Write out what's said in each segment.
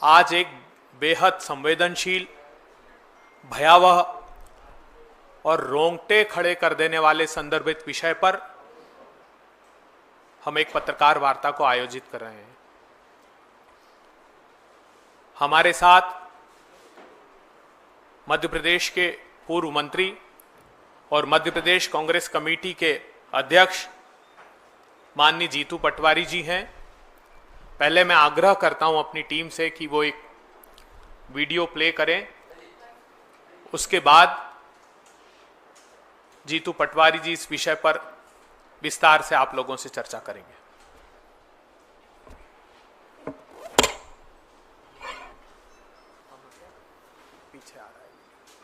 आज एक बेहद संवेदनशील, भयावह और रोंगटे खड़े कर देने वाले संदर्भित विषय पर हम एक पत्रकार वार्ता को आयोजित कर रहे हैं। हमारे साथ मध्य प्रदेश के पूर्व मंत्री और मध्य प्रदेश कांग्रेस कमेटी के अध्यक्ष माननीय जीतू पटवारी जी हैं। पहले मैं आग्रह करता हूं अपनी टीम से कि वो एक वीडियो प्ले करें, उसके बाद जीतू पटवारी जी इस विषय पर विस्तार से आप लोगों से चर्चा करेंगे।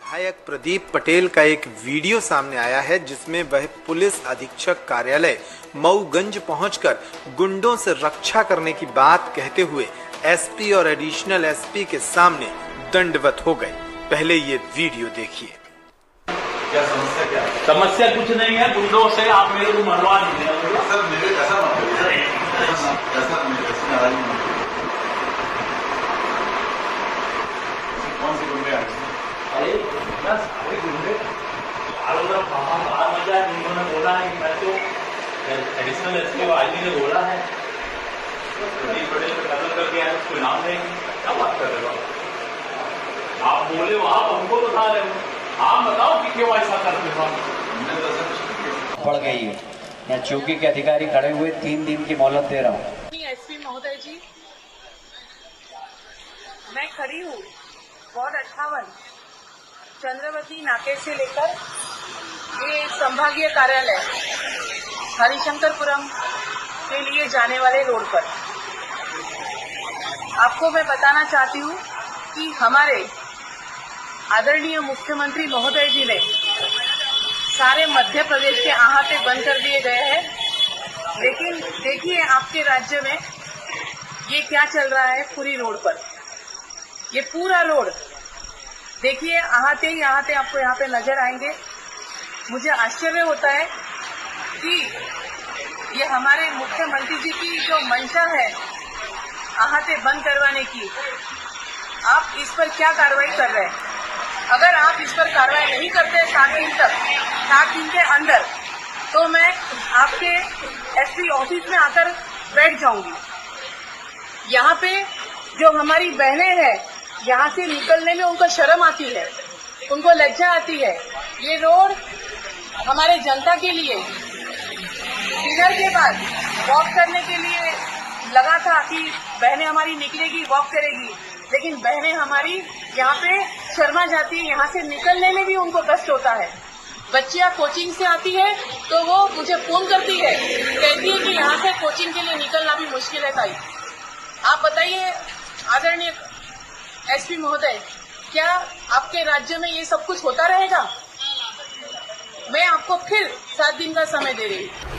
विधायक प्रदीप पटेल का एक वीडियो सामने आया है जिसमें वह पुलिस अधीक्षक कार्यालय मऊगंज पहुंचकर गुंडों से रक्षा करने की बात कहते हुए एसपी और एडिशनल एसपी के सामने दंडवत हो गए। पहले ये वीडियो देखिए। क्या समस्या क्या है? समस्या कुछ नहीं है, गुंडों से आप मेरे को मरवा दीजिए। सर मेरे ऐसा मत करिए, ऐसा नाराज मत करिए। कौन से गुंडे आए? अरे बस अरे गुंडे चारों तरफ बाहर मजा है। उन्होंने बोला है कि मैं तो एडिशनल एसपी वाली ने बोला है प्रदीप पटेल को कत्ल करके आए, उसको नाम देंगे। क्या बात कर रहे हो आप? बोले हो आप, हमको बता रहे हो। आप बताओ कि क्यों ऐसा करते हो? पड़ गई है। मैं चौकी के अधिकारी खड़े हुए 3 दिन की मोहलत दे रहा हूँ। एसपी महोदय जी, मैं खड़ी हूँ वार्ड 58 चंद्रवती नाके से लेकर ये संभागीय कार्यालय हरिशंकरपुरम के लिए जाने वाले रोड पर। आपको मैं बताना चाहती हूँ कि हमारे आदरणीय मुख्यमंत्री महोदय जी ने सारे मध्य प्रदेश के अहाते बंद कर दिए गए हैं, लेकिन देखिए आपके राज्य में ये क्या चल रहा है। पूरी रोड पर ये पूरा रोड देखिए, अहाते ही अहाते आपको यहाँ पे नजर आएंगे। मुझे आश्चर्य होता है कि ये हमारे मुख्यमंत्री जी की जो मंशा है अहाते बंद करवाने की, आप इस पर क्या कार्रवाई कर रहे हैं? अगर आप इस पर कार्रवाई नहीं करते 7 दिन के अंदर, तो मैं आपके एसपी ऑफिस में आकर बैठ जाऊंगी। यहाँ पे जो हमारी बहनें हैं, यहाँ से निकलने में उनको शर्म आती है, उनको लज्जा आती है। ये रोड हमारे जनता के लिए डिनर के बाद वॉक करने के लिए लगा था कि बहनें हमारी निकलेगी, वॉक करेगी, लेकिन बहनें हमारी यहाँ पे शर्मा जाती है। यहाँ से निकलने में भी उनको कष्ट होता है। बच्चियाँ कोचिंग से आती है तो वो मुझे फोन करती है, कहती है कि यहाँ से कोचिंग के लिए निकलना भी मुश्किल है। ताई, आप बताइए आदरणीय एसपी महोदय, क्या आपके राज्य में ये सब कुछ होता रहेगा? मैं आपको फिर 7 दिन का समय दे रही हूँ।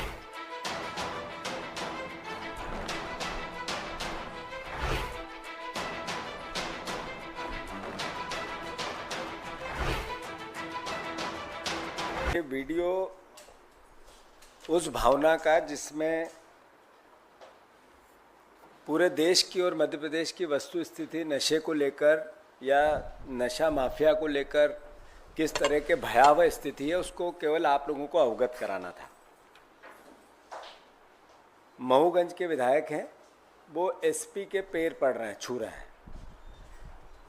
ये वीडियो उस भावना का जिसमें पूरे देश की और मध्य प्रदेश की वस्तु स्थिति नशे को लेकर या नशा माफिया को लेकर किस तरह के भयावह स्थिति है, उसको केवल आप लोगों को अवगत कराना था। मऊगंज के विधायक हैं, वो एसपी के पैर पड़ रहे हैं, छू रहे हैं,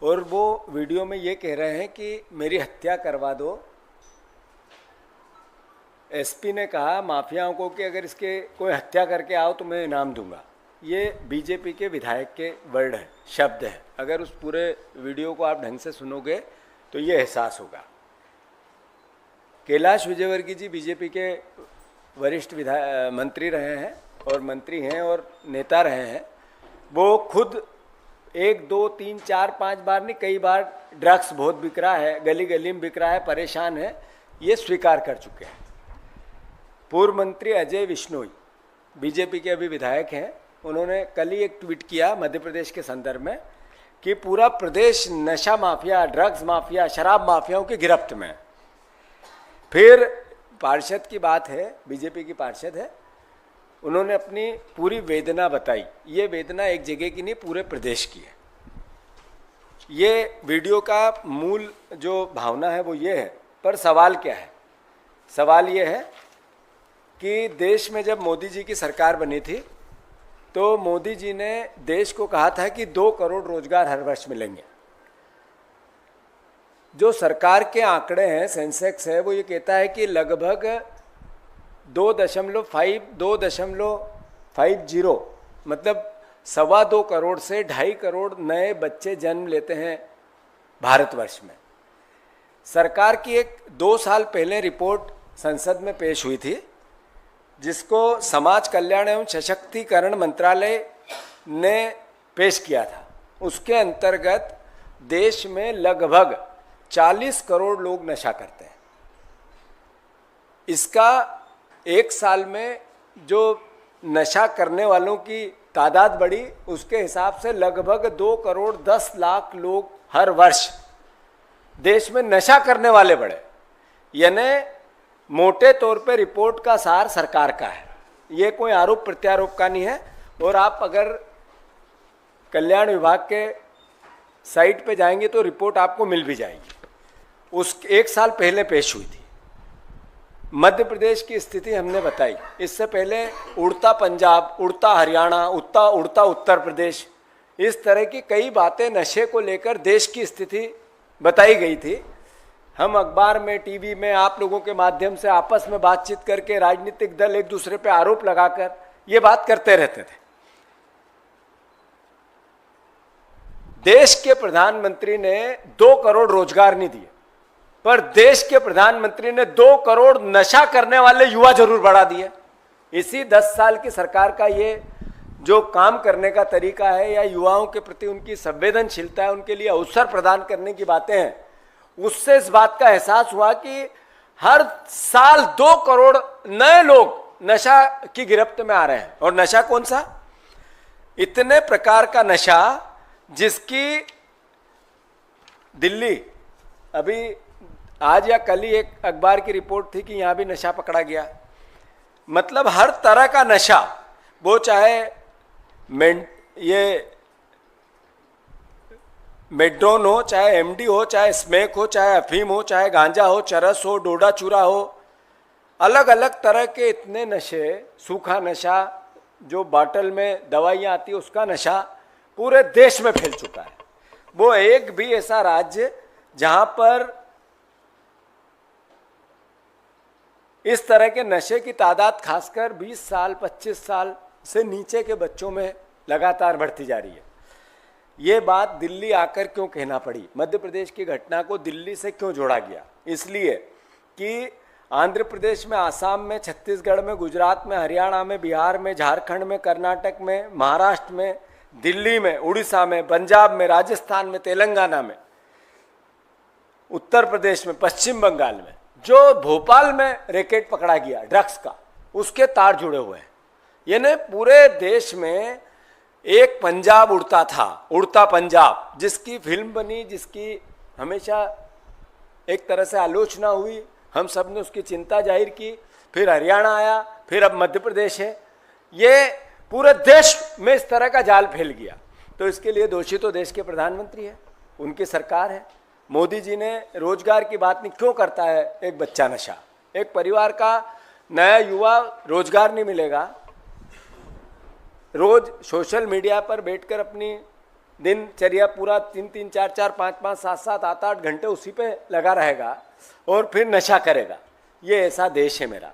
और वो वीडियो में ये कह रहे हैं कि मेरी हत्या करवा दो। एसपी ने कहा माफियाओं को कि अगर इसके कोई हत्या करके आओ तो मैं इनाम दूंगा। ये बीजेपी के विधायक के वर्ड है, शब्द है। अगर उस पूरे वीडियो को आप ढंग से सुनोगे तो ये एहसास होगा। कैलाश विजयवर्गीय जी बीजेपी के वरिष्ठ मंत्री रहे हैं और मंत्री हैं और नेता रहे हैं। वो खुद 1, 2, 3, 4, 5 बार नहीं, कई बार ड्रग्स बहुत बिक रहा है, गली गली में बिक रहा है, परेशान है, ये स्वीकार कर चुके हैं। पूर्व मंत्री अजय विश्नोई बीजेपी के अभी विधायक हैं, उन्होंने कल ही एक ट्वीट किया मध्य प्रदेश के संदर्भ में कि पूरा प्रदेश नशा माफिया, ड्रग्स माफिया, शराब माफियाओं की गिरफ्त में। फिर पार्षद की बात है, बीजेपी की पार्षद है, उन्होंने अपनी पूरी वेदना बताई। ये वेदना एक जगह की नहीं, पूरे प्रदेश की है। ये वीडियो का मूल जो भावना है वो ये है, पर सवाल क्या है? सवाल ये है कि देश में जब मोदी जी की सरकार बनी थी तो मोदी जी ने देश को कहा था कि 2 करोड़ रोजगार हर वर्ष मिलेंगे। जो सरकार के आंकड़े हैं, सेंसेक्स है, वो ये कहता है कि लगभग 2.50 मतलब 2.25 करोड़ से 2.5 करोड़ नए बच्चे जन्म लेते हैं भारतवर्ष में। सरकार की एक 2 साल पहले रिपोर्ट संसद में पेश हुई थी, जिसको समाज कल्याण एवं सशक्तिकरण मंत्रालय ने पेश किया था। उसके अंतर्गत देश में लगभग 40 करोड़ लोग नशा करते हैं। इसका एक साल में जो नशा करने वालों की तादाद बढ़ी, उसके हिसाब से लगभग 2 करोड़ 10 लाख लोग हर वर्ष देश में नशा करने वाले बढ़े। यानी मोटे तौर पे रिपोर्ट का सार सरकार का है, ये कोई आरोप प्रत्यारोप का नहीं है। और आप अगर कल्याण विभाग के साइट पे जाएंगे तो रिपोर्ट आपको मिल भी जाएगी। उस एक साल पहले पेश हुई थी। मध्य प्रदेश की स्थिति हमने बताई, इससे पहले उड़ता पंजाब, उड़ता हरियाणा, उड़ता उत्तर प्रदेश, इस तरह की कई बातें नशे को लेकर देश की स्थिति बताई गई थी। हम अखबार में, टीवी में, आप लोगों के माध्यम से आपस में बातचीत करके, राजनीतिक दल एक दूसरे पे आरोप लगाकर ये बात करते रहते थे। देश के प्रधानमंत्री ने 2 करोड़ रोजगार नहीं दिए, पर देश के प्रधानमंत्री ने 2 करोड़ नशा करने वाले युवा जरूर बढ़ा दिए। इसी 10 साल की सरकार का ये जो काम करने का तरीका है, या युवाओं के प्रति उनकी संवेदनशीलता है, उनके लिए अवसर प्रदान करने की बातें हैं, उससे इस बात का एहसास हुआ कि हर साल 2 करोड़ नए लोग नशा की गिरफ्त में आ रहे हैं। और नशा कौन सा? इतने प्रकार का नशा जिसकी दिल्ली, अभी आज या कल ही एक अखबार की रिपोर्ट थी कि यहां भी नशा पकड़ा गया। मतलब हर तरह का नशा, वो चाहे ये मेड्रोन हो, चाहे एमडी हो, चाहे स्मैक हो, चाहे अफीम हो, चाहे गांजा हो, चरस हो, डोडा चूरा हो, अलग अलग तरह के इतने नशे, सूखा नशा, जो बाटल में दवाइयाँ आती है उसका नशा पूरे देश में फैल चुका है। वो एक भी ऐसा राज्य जहां पर इस तरह के नशे की तादाद खासकर 20 साल 25 साल से नीचे के बच्चों में लगातार बढ़ती जा रही है। ये बात दिल्ली आकर क्यों कहना पड़ी? मध्य प्रदेश की घटना को दिल्ली से क्यों जोड़ा गया? इसलिए कि आंध्र प्रदेश में, आसाम में, छत्तीसगढ़ में, गुजरात में, हरियाणा में, बिहार में, झारखंड में, कर्नाटक में, महाराष्ट्र में, दिल्ली में, उड़ीसा में, पंजाब में, राजस्थान में, तेलंगाना में, उत्तर प्रदेश में, पश्चिम बंगाल में, जो भोपाल में रैकेट पकड़ा गया ड्रग्स का, उसके तार जुड़े हुए हैं। यानी पूरे देश में एक पंजाब उड़ता था, उड़ता पंजाब, जिसकी फिल्म बनी, जिसकी हमेशा एक तरह से आलोचना हुई, हम सब ने उसकी चिंता जाहिर की। फिर हरियाणा आया, फिर अब मध्य प्रदेश है। ये पूरे देश में इस तरह का जाल फैल गया। तो इसके लिए दोषी तो देश के प्रधानमंत्री है, उनकी सरकार है। मोदी जी ने रोजगार की बात नहीं क्यों करता है? एक बच्चा नशा, एक परिवार का नया युवा रोजगार नहीं मिलेगा, रोज सोशल मीडिया पर बैठकर अपनी दिनचर्या पूरा 3-3, 4-4, 5-5, 7-7, 8-8 घंटे उसी पे लगा रहेगा और फिर नशा करेगा। ये ऐसा देश है मेरा,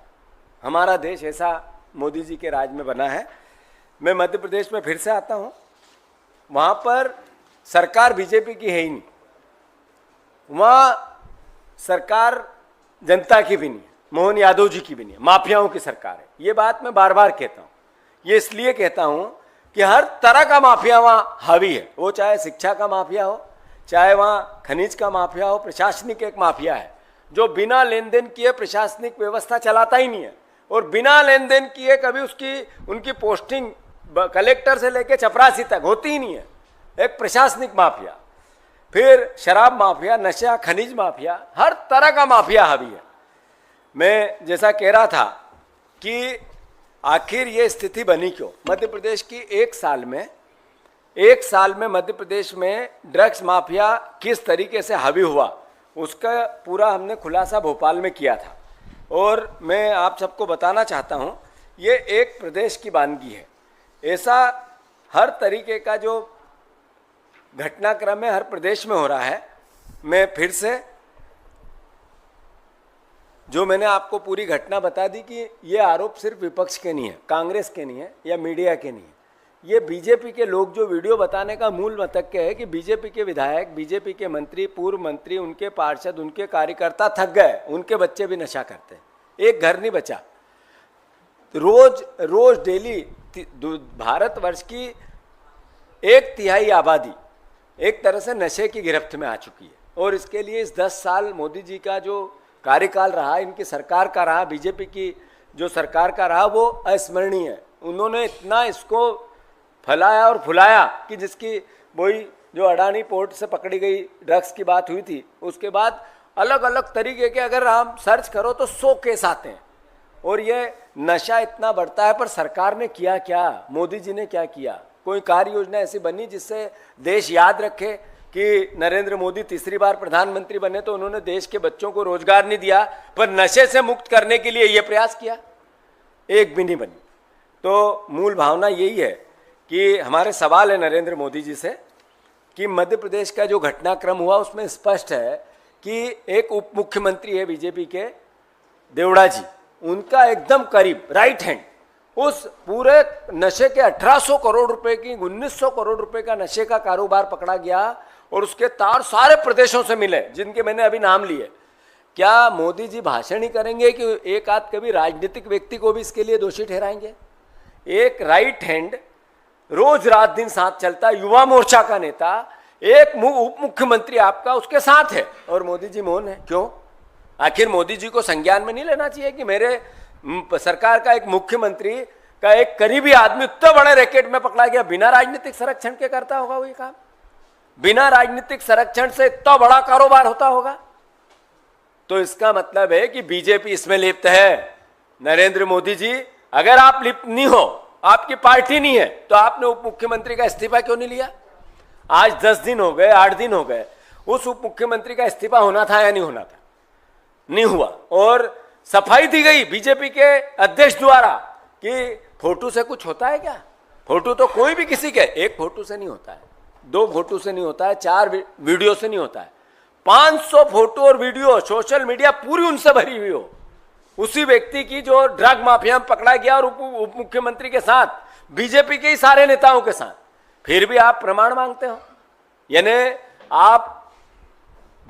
हमारा देश ऐसा मोदी जी के राज में बना है। मैं मध्य प्रदेश में फिर से आता हूँ, वहाँ पर सरकार बीजेपी की है ही नहीं, वहाँ सरकार जनता की भी नहीं है, मोहन यादव जी की भी नहीं है, माफियाओं की सरकार है। ये बात मैं बार बार कहता हूँ। ये इसलिए कहता हूँ कि हर तरह का माफिया वहाँ हावी है, वो चाहे शिक्षा का माफिया हो, चाहे वहाँ खनिज का माफिया हो, प्रशासनिक एक माफिया है जो बिना लेन देन किए प्रशासनिक व्यवस्था चलाता ही नहीं है, और बिना लेन देन किए कभी उनकी पोस्टिंग कलेक्टर से लेकर चपरासी तक होती ही नहीं है। एक प्रशासनिक माफिया, फिर शराब माफिया, नशा, खनिज माफिया, हर तरह का माफिया हावी है। मैं जैसा कह रहा था कि आखिर ये स्थिति बनी क्यों? मध्य प्रदेश की एक साल में एक साल में मध्य प्रदेश में ड्रग्स माफिया किस तरीके से हावी हुआ, उसका पूरा हमने खुलासा भोपाल में किया था। और मैं आप सबको बताना चाहता हूं, ये एक प्रदेश की वानगी है। ऐसा हर तरीके का जो घटनाक्रम है हर प्रदेश में हो रहा है। मैं फिर से जो मैंने आपको पूरी घटना बता दी कि ये आरोप सिर्फ विपक्ष के नहीं है, कांग्रेस के नहीं है या मीडिया के नहीं है, ये बीजेपी के लोग जो वीडियो बताने का मूल मतक्य है कि बीजेपी के विधायक, बीजेपी के मंत्री, पूर्व मंत्री, उनके पार्षद, उनके कार्यकर्ता थक गए, उनके बच्चे भी नशा करते हैं, एक घर नहीं बचा। रोज रोज डेली भारतवर्ष की 1/3 आबादी एक तरह से नशे की गिरफ्त में आ चुकी है। और इसके लिए इस 10 साल मोदी जी का जो कार्यकाल रहा, इनकी सरकार का रहा, बीजेपी की जो सरकार का रहा, वो अस्मरणीय है। उन्होंने इतना इसको फैलाया और फुलाया कि जिसकी वही जो अडानी पोर्ट से पकड़ी गई ड्रग्स की बात हुई थी, उसके बाद अलग अलग तरीके के अगर हम सर्च करो तो 100 केस आते हैं। और ये नशा इतना बढ़ता है, पर सरकार ने किया क्या, मोदी जी ने क्या किया? कोई कार्य योजना ऐसी बनी जिससे देश याद रखे कि नरेंद्र मोदी तीसरी बार प्रधानमंत्री बने तो उन्होंने देश के बच्चों को रोजगार नहीं दिया, पर नशे से मुक्त करने के लिए ये प्रयास किया? एक भी नहीं बनी। तो मूल भावना यही है कि हमारे सवाल है नरेंद्र मोदी जी से कि मध्य प्रदेश का जो घटनाक्रम हुआ उसमें स्पष्ट है कि एक उप मुख्यमंत्री है बीजेपी के, देवड़ा जी, उनका एकदम करीब राइट हैंड, उस पूरे नशे के 1800 करोड़ रुपए की 1900 करोड़ रुपए का नशे का कारोबार पकड़ा गया और उसके तार सारे प्रदेशों से मिले जिनके मैंने अभी नाम लिए। क्या मोदी जी भाषण ही करेंगे कि एक आध कभी राजनीतिक व्यक्ति को भी इसके लिए दोषी ठहराएंगे? एक राइट हैंड रोज रात दिन साथ चलता युवा मोर्चा का नेता, एक उप मुख्यमंत्री आपका उसके साथ है और मोदी जी मौन है, क्यों? आखिर मोदी जी को संज्ञान में नहीं लेना चाहिए कि मेरे सरकार का एक मुख्यमंत्री का एक करीबी आदमी इतने बड़े रैकेट में पकड़ा गया, बिना राजनीतिक संरक्षण के करता होगा वही काम? बिना राजनीतिक संरक्षण से इतना बड़ा कारोबार होता होगा? तो इसका मतलब है कि बीजेपी इसमें लिप्त है। नरेंद्र मोदी जी, अगर आप लिप्त नहीं हो, आपकी पार्टी नहीं है, तो आपने उप मुख्यमंत्री का इस्तीफा क्यों नहीं लिया? आज 10 दिन हो गए, 8 दिन हो गए, उस उप मुख्यमंत्री का इस्तीफा होना था या नहीं होना था? नहीं हुआ। और सफाई दी गई बीजेपी के अध्यक्ष द्वारा कि फोटो से कुछ होता है क्या? फोटो तो कोई भी किसी के एक फोटो से नहीं होता है, 2 फोटो से नहीं होता है, 4 वीडियो से नहीं होता है। 500 फोटो और वीडियो सोशल मीडिया पूरी उनसे भरी हुई हो, उसी व्यक्ति की जो ड्रग माफिया में पकड़ा गया और उप मुख्यमंत्री के साथ, बीजेपी के ही सारे नेताओं के साथ, फिर भी आप प्रमाण मांगते हो। यानी आप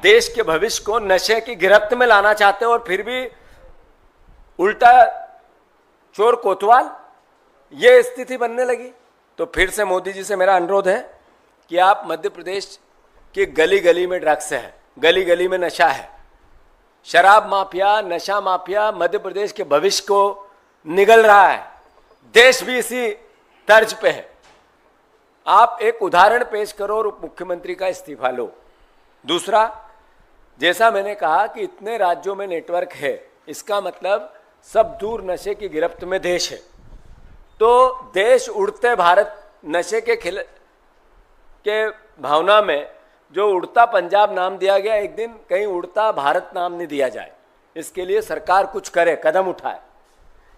देश के भविष्य को नशे की गिरफ्त में लाना चाहते हो और फिर भी उल्टा चोर कोतवाल, ये स्थिति बनने लगी। तो फिर से मोदी जी से मेरा अनुरोध है कि आप मध्य प्रदेश के गली गली में ड्रग्स है, गली गली में नशा है, शराब माफिया, नशा माफिया मध्य प्रदेश के भविष्य को निगल रहा है, देश भी इसी तर्ज पे है। आप एक उदाहरण पेश करो और उप मुख्यमंत्री का इस्तीफा लो। दूसरा, जैसा मैंने कहा कि इतने राज्यों में नेटवर्क है, इसका मतलब सब दूर नशे की गिरफ्त में देश है। तो देश उड़ते भारत नशे के भावना में जो उड़ता पंजाब नाम दिया गया, एक दिन कहीं उड़ता भारत नाम नहीं दिया जाए, इसके लिए सरकार कुछ करे, कदम उठाए।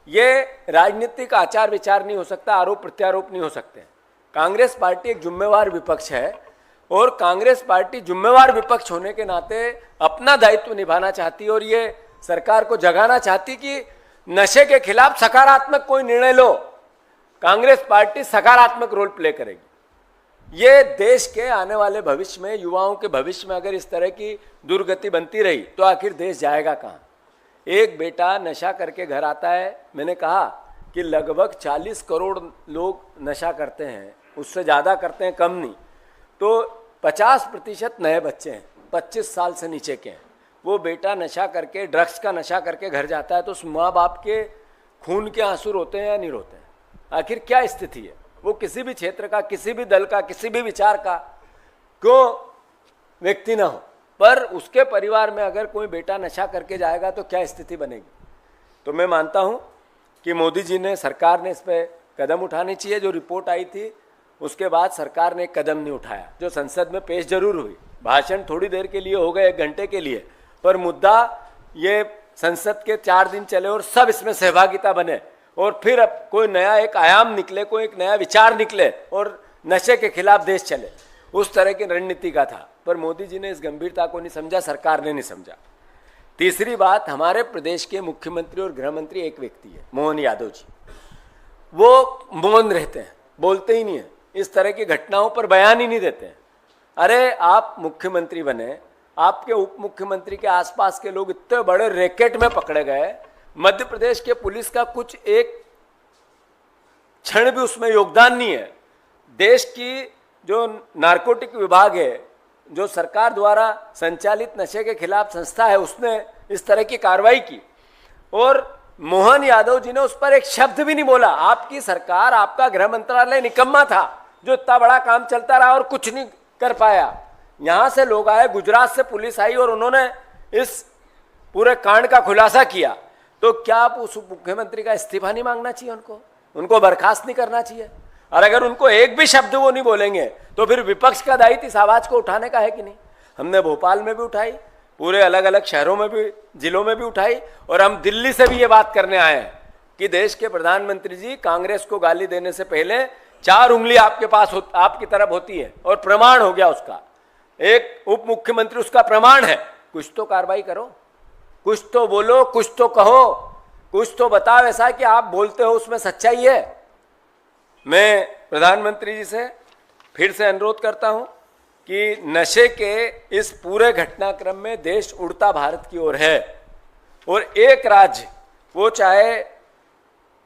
ये राजनीतिक आचार विचार नहीं हो सकता, आरोप प्रत्यारोप नहीं हो सकते। कांग्रेस पार्टी एक जिम्मेवार विपक्ष है और कांग्रेस पार्टी जिम्मेवार विपक्ष होने के नाते अपना दायित्व निभाना चाहती है और ये सरकार को जगाना चाहती कि नशे के खिलाफ सकारात्मक कोई निर्णय लो। कांग्रेस पार्टी सकारात्मक रोल प्ले करेगी। ये देश के आने वाले भविष्य में, युवाओं के भविष्य में अगर इस तरह की दुर्गति बनती रही तो आखिर देश जाएगा कहाँ? एक बेटा नशा करके घर आता है, मैंने कहा कि लगभग 40 करोड़ लोग नशा करते हैं, उससे ज़्यादा करते हैं, कम नहीं। तो 50% नए बच्चे हैं, 25 साल से नीचे के हैं। वो बेटा नशा करके, ड्रग्स का नशा करके घर जाता है तो उस माँ बाप के खून के आंसू रोते हैं या नहीं रोते हैं? आखिर क्या स्थिति है? वो किसी भी क्षेत्र का, किसी भी दल का, किसी भी विचार का क्यों व्यक्ति ना हो, पर उसके परिवार में अगर कोई बेटा नशा करके जाएगा तो क्या स्थिति बनेगी? तो मैं मानता हूँ कि मोदी जी ने, सरकार ने इस पर कदम उठानी चाहिए। जो रिपोर्ट आई थी उसके बाद सरकार ने एक कदम नहीं उठाया, जो संसद में पेश जरूर हुई, भाषण थोड़ी देर के लिए हो गए, 1 घंटे के लिए, पर मुद्दा ये संसद के 4 दिन चले और सब इसमें सहभागिता बने और फिर अब कोई नया एक आयाम निकले, कोई एक नया विचार निकले और नशे के खिलाफ देश चले, उस तरह की रणनीति का था। पर मोदी जी ने इस गंभीरता को नहीं समझा, सरकार ने नहीं समझा। तीसरी बात, हमारे प्रदेश के मुख्यमंत्री और गृह मंत्री एक व्यक्ति है, मोहन यादव जी, वो मौन रहते हैं, बोलते ही नहीं है, इस तरह की घटनाओं पर बयान ही नहीं देते हैं। अरे आप मुख्यमंत्री बने, आपके उप मुख्यमंत्री के आसपास के लोग इतने बड़े रैकेट में पकड़े गए, मध्य प्रदेश के पुलिस का कुछ एक क्षण भी उसमें योगदान नहीं है। देश की जो नारकोटिक विभाग है, जो सरकार द्वारा संचालित नशे के खिलाफ संस्था है, उसने इस तरह की कार्रवाई की और मोहन यादव जी ने उस पर एक शब्द भी नहीं बोला। आपकी सरकार, आपका गृह मंत्रालय निकम्मा था जो इतना बड़ा काम चलता रहा और कुछ नहीं कर पाया। यहां से लोग आए, गुजरात से पुलिस आई और उन्होंने इस पूरे कांड का खुलासा किया। तो क्या आप उस मुख्यमंत्री का इस्तीफा नहीं मांगना चाहिए? उनको बर्खास्त नहीं करना चाहिए? और अगर उनको एक भी शब्द वो नहीं बोलेंगे तो फिर विपक्ष का दायित्व इस आवाज को उठाने का है कि नहीं? हमने भोपाल में भी उठाई, पूरे अलग अलग शहरों में भी, जिलों में भी उठाई और हम दिल्ली से भी ये बात करने आए हैं कि देश के प्रधानमंत्री जी, कांग्रेस को गाली देने से पहले 4 उंगली आपके पास आपकी तरफ होती है और प्रमाण हो गया उसका, एक उप मुख्यमंत्री उसका प्रमाण है। कुछ तो कार्रवाई करो, कुछ तो बोलो, कुछ तो कहो, कुछ तो बताओ ऐसा कि आप बोलते हो उसमें सच्चाई है। मैं प्रधानमंत्री जी से फिर से अनुरोध करता हूं कि नशे के इस पूरे घटनाक्रम में देश उड़ता भारत की ओर है और एक राज्य, वो चाहे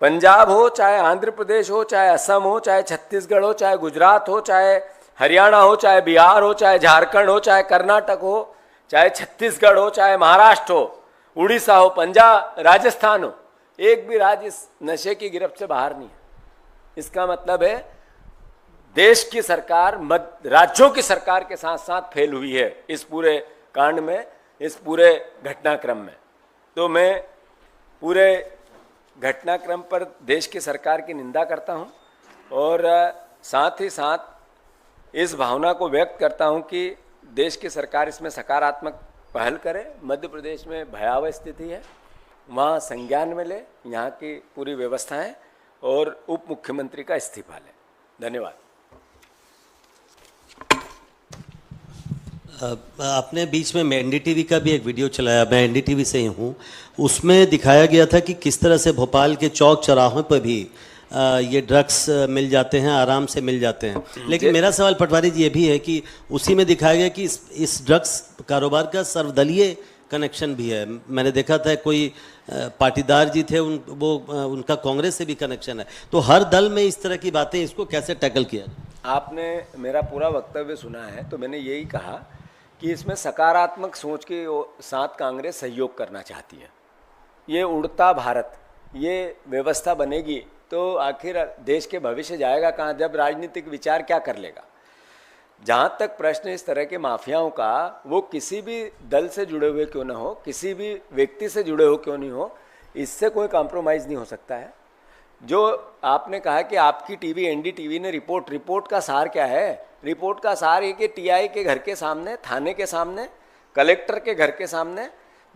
पंजाब हो, चाहे आंध्र प्रदेश हो, चाहे असम हो, चाहे छत्तीसगढ़ हो, चाहे गुजरात हो, चाहे हरियाणा हो, चाहे बिहार हो, चाहे झारखंड हो, चाहे कर्नाटक हो, चाहे छत्तीसगढ़ हो, चाहे महाराष्ट्र हो, उड़ीसा हो, पंजाब, राजस्थान हो, एक भी राज्य इस नशे की गिरफ्त से बाहर नहीं है। इसका मतलब है देश की सरकार राज्यों की सरकार के साथ साथ फेल हुई है इस पूरे कांड में, इस पूरे घटनाक्रम में। तो मैं पूरे घटनाक्रम पर देश की सरकार की निंदा करता हूं और साथ ही साथ इस भावना को व्यक्त करता हूं कि देश की सरकार इसमें सकारात्मक पहल करे। मध्य प्रदेश में भयावह स्थिति है, वहाँ संज्ञान में ले यहाँ की पूरी व्यवस्थाएं और उप मुख्यमंत्री का इस्तीफा ले। धन्यवाद। आपने बीच में एनडीटीवी का भी एक वीडियो चलाया, मैं एनडीटीवी से ही हूँ, उसमें दिखाया गया था कि किस तरह से भोपाल के चौक चौराहों पर भी ये ड्रग्स मिल जाते हैं, आराम से मिल जाते हैं। लेकिन मेरा सवाल पटवारी जी ये भी है कि उसी में दिखाया गया कि इस ड्रग्स कारोबार का सर्वदलीय कनेक्शन भी है। मैंने देखा था कोई पाटीदार जी थे, उनका कांग्रेस से भी कनेक्शन है। तो हर दल में इस तरह की बातें, इसको कैसे टैकल किया? आपने मेरा पूरा वक्तव्य सुना है तो मैंने यही कहा कि इसमें सकारात्मक सोच के साथ कांग्रेस सहयोग करना चाहती है। ये उड़ता भारत, ये व्यवस्था बनेगी तो आखिर देश के भविष्य जाएगा कहाँ, जब राजनीतिक विचार क्या कर लेगा। जहाँ तक प्रश्न इस तरह के माफियाओं का, वो किसी भी दल से जुड़े हुए क्यों ना हो, किसी भी व्यक्ति से जुड़े हो क्यों नहीं हो, इससे कोई कॉम्प्रोमाइज़ नहीं हो सकता है। जो आपने कहा कि आपकी टीवी एनडीटीवी ने रिपोर्ट का सार क्या है? रिपोर्ट का सार ये कि टीआई के घर के सामने, थाने के सामने, कलेक्टर के घर के सामने,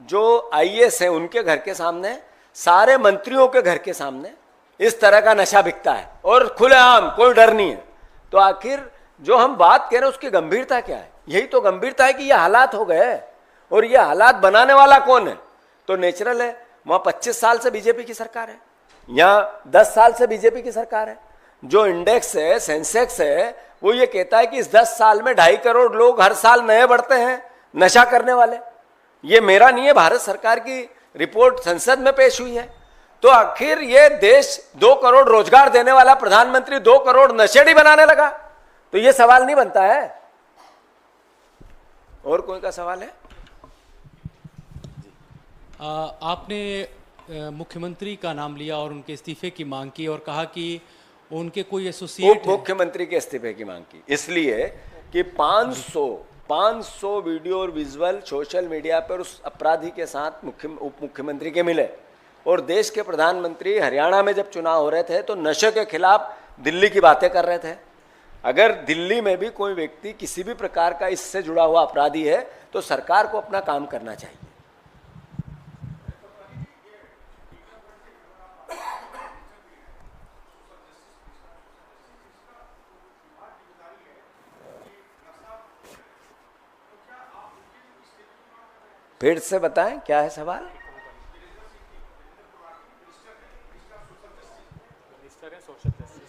जो आईएएस हैं उनके घर के सामने, सारे मंत्रियों के घर के सामने इस तरह का नशा बिकता है और खुलेआम, कोई डर नहीं है। तो आखिर जो हम बात कह रहे हैं उसकी गंभीरता क्या है? यही तो गंभीरता है कि ये हालात हो गए और ये हालात बनाने वाला कौन है? तो नेचुरल है, वहाँ 25 साल से बीजेपी की सरकार है, यहाँ 10 साल से बीजेपी की सरकार है। जो इंडेक्स है, सेंसेक्स है, वो ये कहता है कि इस 10 साल में 2.5 करोड़ लोग हर साल नए बढ़ते हैं नशा करने वाले। ये मेरा नहीं है, भारत सरकार की रिपोर्ट संसद में पेश हुई है। तो आखिर ये देश 2 करोड़ रोजगार देने वाला प्रधानमंत्री 2 करोड़ नशेड़ी बनाने लगा, तो ये सवाल नहीं बनता है। और कोई का सवाल है? आपने मुख्यमंत्री का नाम लिया और उनके इस्तीफे की मांग की और कहा कि उनके कोई एसोसिएट मुख्यमंत्री के इस्तीफे की मांग की, इसलिए कि 500 वीडियो और विजुअल सोशल मीडिया पर उस अपराधी के साथ उप मुख्यमंत्री के मिले। और देश के प्रधानमंत्री हरियाणा में जब चुनाव हो रहे थे तो नशे के खिलाफ दिल्ली की बातें कर रहे थे, अगर दिल्ली में भी कोई व्यक्ति किसी भी प्रकार का इससे जुड़ा हुआ अपराधी है तो सरकार को अपना काम करना चाहिए। फिर से बताएं, क्या है सवाल?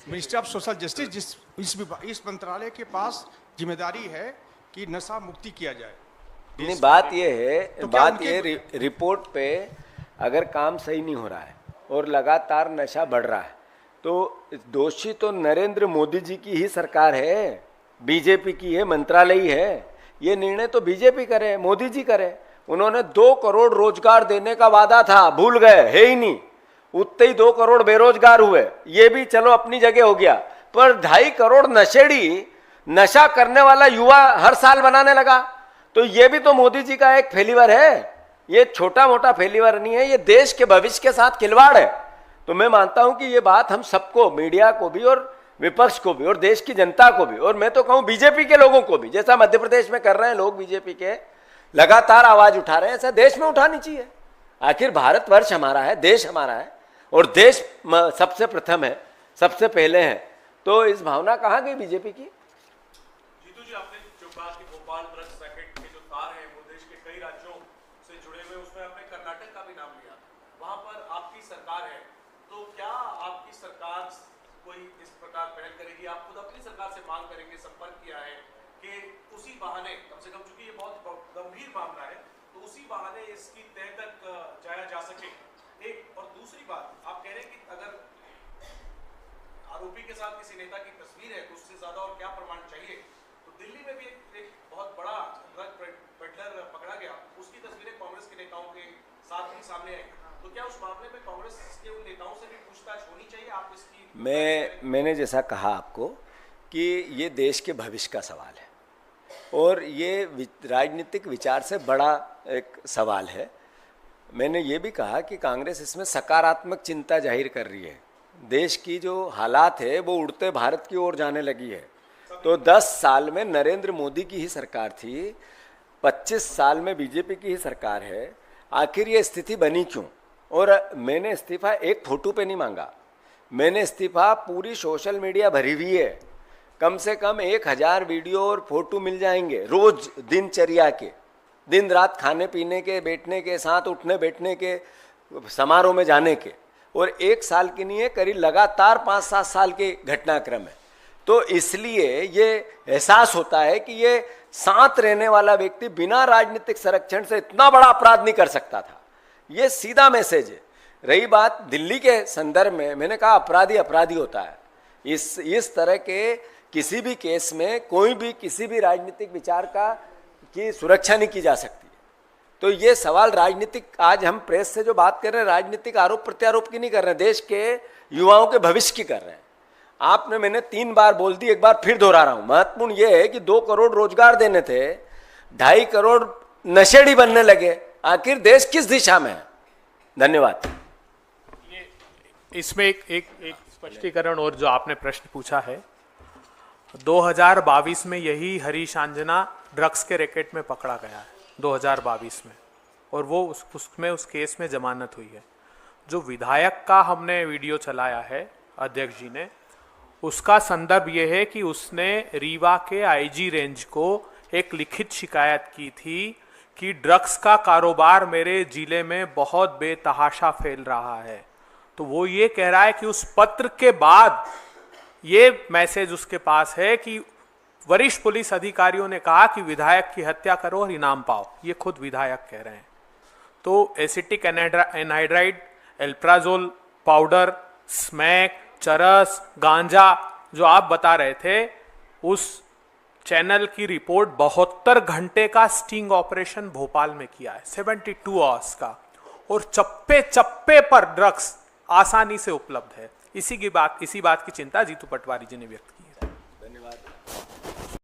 मिनिस्ट्री ऑफ सोशल जस्टिस, इस मंत्रालय के पास जिम्मेदारी है कि नशा मुक्ति किया जाए। नहीं, बात ये है, तो बात ये रिपोर्ट पे अगर काम सही नहीं हो रहा है और लगातार नशा बढ़ रहा है तो दोषी तो नरेंद्र मोदी जी की ही सरकार है, बीजेपी की है, मंत्रालय ही है। ये निर्णय तो बीजेपी करे, मोदी जी करे। उन्होंने 2 करोड़ रोजगार देने का वादा था, भूल गए, है ही नहीं। उतने ही 2 करोड़ बेरोजगार हुए, ये भी चलो अपनी जगह हो गया, पर 2.5 करोड़ नशेड़ी, नशा करने वाला युवा हर साल बनाने लगा। तो ये भी तो मोदी जी का एक फेलिवर है, ये छोटा मोटा फेलिवर नहीं है, ये देश के भविष्य के साथ खिलवाड़ है। तो मैं मानता हूं कि ये बात हम सबको, मीडिया को भी और विपक्ष को भी और देश की जनता को भी, और मैं तो कहूं बीजेपी के लोगों को भी, जैसा मध्य प्रदेश में कर रहे हैं लोग बीजेपी के, लगातार आवाज उठा रहे हैं, ऐसा देश में उठानी चाहिए। आखिर भारतवर्ष हमारा है, देश हमारा है और देश सबसे प्रथम है, सबसे पहले है। तो इस भावना कहाँ गई बीजेपी की? जीतू जी, आपने जो बात की भोपाल ड्रग्स रैकेट के जो तार हैं वो देश के कई राज्यों से जुड़े हुए, उसमें आपने कर्नाटक का भी नाम लिया, वहां पर आपकी सरकार है, तो क्या आपकी सरकार कोई इस प्रकार पहल करेगी? आप खुद अपनी सरकार से मांग करेंगे, संपर्क किया है कि उसी बहाने कम से कम, चूंकि ये बहुत गंभीर मामला है, तो उसी बहाने इसकी तह तक जाया जा सके। एक और दूसरी बात, आप कह रहे हैं कि अगर आरोपी के साथ किसी नेता की तस्वीर है तो उससे ज्यादा और क्या प्रमाण चाहिए। तो दिल्ली में भी एक बहुत बड़ा ड्रग पेडलर पकड़ा गया, उसकी तस्वीरें कांग्रेस के नेताओं के साथ भी सामने आई। तो क्या उस मामले में कांग्रेस के उन नेताओं से भी पूछताछ होनी चाहिए? आप इसकी मैंने जैसा कहा आपको कि ये देश के भविष्य का सवाल है और ये राजनीतिक विचार से बड़ा एक सवाल है। मैंने ये भी कहा कि कांग्रेस इसमें सकारात्मक चिंता जाहिर कर रही है। देश की जो हालात है वो उड़ते भारत की ओर जाने लगी है। तो 10 साल में नरेंद्र मोदी की ही सरकार थी, 25 साल में बीजेपी की ही सरकार है, आखिर ये स्थिति बनी क्यों? और मैंने इस्तीफा एक फोटो पे नहीं मांगा, मैंने इस्तीफा पूरी सोशल मीडिया भरी हुई है, कम से कम 1000 वीडियो और फोटो मिल जाएंगे रोज दिनचर्या के, दिन रात खाने पीने के, बैठने के, साथ उठने बैठने के, समारोह में जाने के, और 1 साल की नहीं है, करीब लगातार 5-7 साल के घटनाक्रम है। तो इसलिए ये एहसास होता है कि ये साथ रहने वाला व्यक्ति बिना राजनीतिक संरक्षण से इतना बड़ा अपराध नहीं कर सकता था। ये सीधा मैसेज है। रही बात दिल्ली के संदर्भ में, मैंने कहा अपराधी अपराधी होता है। इस तरह के किसी भी केस में कोई भी किसी भी राजनीतिक विचार की सुरक्षा नहीं की जा सकती। तो ये सवाल राजनीतिक, आज हम प्रेस से जो बात कर रहे हैं राजनीतिक आरोप प्रत्यारोप की नहीं कर रहे हैं, देश के युवाओं के भविष्य की कर रहे हैं। आपने, मैंने 3 बार बोल दी, एक बार फिर दोहरा रहा हूं, महत्वपूर्ण ये है कि 2 करोड़ रोजगार देने थे, 2.5 करोड़ नशेड़ी बनने लगे। आखिर देश किस दिशा में है? धन्यवाद। इसमें एक स्पष्टीकरण और जो आपने प्रश्न पूछा है, 2022 में यही हरीश आंजना ड्रग्स के रैकेट में पकड़ा गया है 2022 में, और वो उसमें उस केस में जमानत हुई है। जो विधायक का हमने वीडियो चलाया है अध्यक्ष जी ने, उसका संदर्भ ये है कि उसने रीवा के आईजी रेंज को एक लिखित शिकायत की थी कि ड्रग्स का कारोबार मेरे जिले में बहुत बेतहाशा फैल रहा है। तो वो ये कह रहा है कि उस पत्र के बाद ये मैसेज उसके पास है कि वरिष्ठ पुलिस अधिकारियों ने कहा कि विधायक की हत्या करो और इनाम पाओ। ये खुद विधायक कह रहे हैं। तो एसिटिक एनहाइड्राइड, एल्प्राजोल पाउडर, स्मैक, चरस, गांजा जो आप बता रहे थे, उस चैनल की रिपोर्ट 72 घंटे का स्टिंग ऑपरेशन भोपाल में किया है, 72 आवर्स का, और चप्पे चप्पे पर ड्रग्स आसानी से उपलब्ध है। इसी बात की चिंता जीतू पटवारी जी ने व्यक्त की।